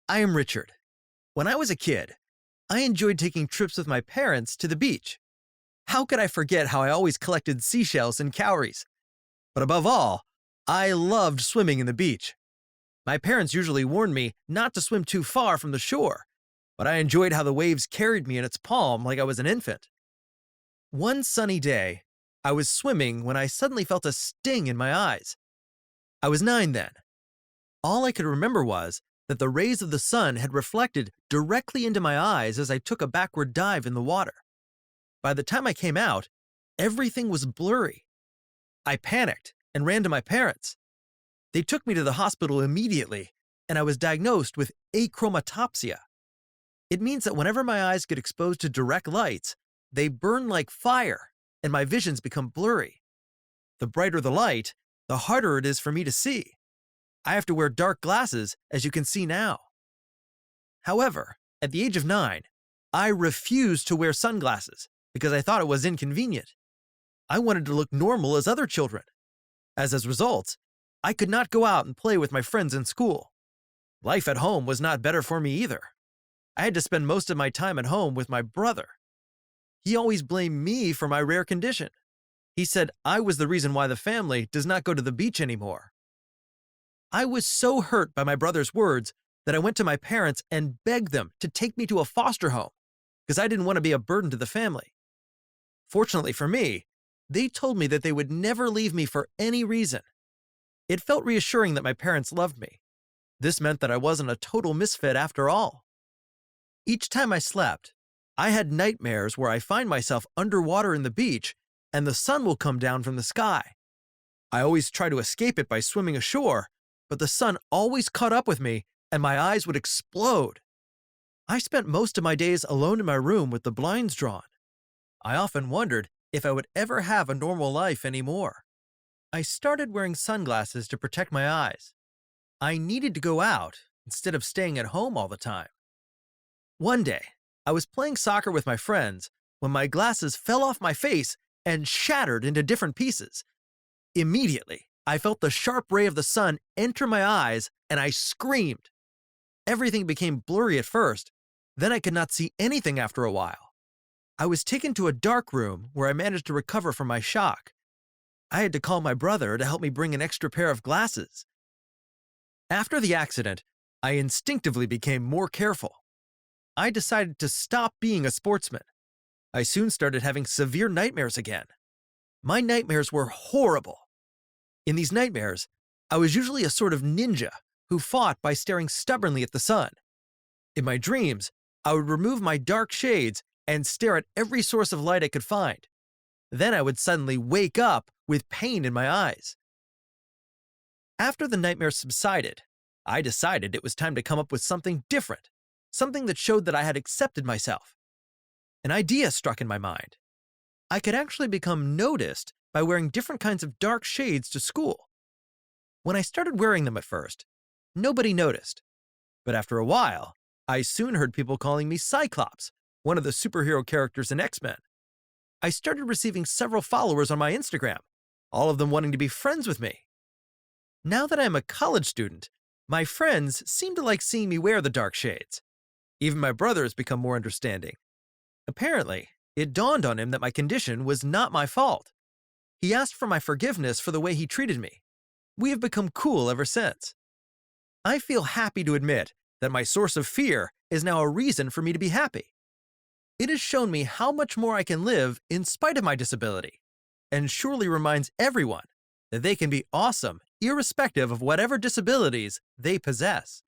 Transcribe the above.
I am Richard. When I was a kid, I enjoyed taking trips with my parents to the beach. How could I forget how I always collected seashells and cowries? But above all, I loved swimming in the beach. My parents usually warned me not to swim too far from the shore, but I enjoyed how the waves carried me in its palm like I was an infant. One sunny day, I was swimming when I suddenly felt a sting in my eyes. I was 9 then. All I could remember was that the rays of the sun had reflected directly into my eyes as I took a backward dive in the water. By the time I came out, everything was blurry. I panicked and ran to my parents. They took me to the hospital immediately, and I was diagnosed with achromatopsia. It means that whenever my eyes get exposed to direct lights, they burn like fire, and my visions become blurry. The brighter the light, the harder it is for me to see. I have to wear dark glasses, as you can see now. However, at the age of 9, I refused to wear sunglasses because I thought it was inconvenient. I wanted to look normal as other children. As a result, I could not go out and play with my friends in school. Life at home was not better for me either. I had to spend most of my time at home with my brother. He always blamed me for my rare condition. He said I was the reason why the family does not go to the beach anymore. I was so hurt by my brother's words that I went to my parents and begged them to take me to a foster home because I didn't want to be a burden to the family. Fortunately for me, they told me that they would never leave me for any reason. It felt reassuring that my parents loved me. This meant that I wasn't a total misfit after all. Each time I slept, I had nightmares where I find myself underwater in the beach and the sun will come down from the sky. I always try to escape it by swimming ashore, but the sun always caught up with me and my eyes would explode. I spent most of my days alone in my room with the blinds drawn. I often wondered if I would ever have a normal life anymore. I started wearing sunglasses to protect my eyes. I needed to go out instead of staying at home all the time. One day, I was playing soccer with my friends when my glasses fell off my face and shattered into different pieces. Immediately, I felt the sharp ray of the sun enter my eyes and I screamed. Everything became blurry at first, then I could not see anything after a while. I was taken to a dark room where I managed to recover from my shock. I had to call my brother to help me bring an extra pair of glasses. After the accident, I instinctively became more careful. I decided to stop being a sportsman. I soon started having severe nightmares again. My nightmares were horrible. In these nightmares, I was usually a sort of ninja who fought by staring stubbornly at the sun. In my dreams, I would remove my dark shades and stare at every source of light I could find. Then I would suddenly wake up with pain in my eyes. After the nightmare subsided, I decided it was time to come up with something different, something that showed that I had accepted myself. An idea struck in my mind. I could actually become noticed by wearing different kinds of dark shades to school. When I started wearing them at first, nobody noticed. But after a while, I soon heard people calling me Cyclops, one of the superhero characters in X-Men. I started receiving several followers on my Instagram, all of them wanting to be friends with me. Now that I'm a college student, my friends seem to like seeing me wear the dark shades. Even my brother has become more understanding. Apparently, it dawned on him that my condition was not my fault. He asked for my forgiveness for the way he treated me. We have become cool ever since. I feel happy to admit that my source of fear is now a reason for me to be happy. It has shown me how much more I can live in spite of my disability, and surely reminds everyone that they can be awesome irrespective of whatever disabilities they possess.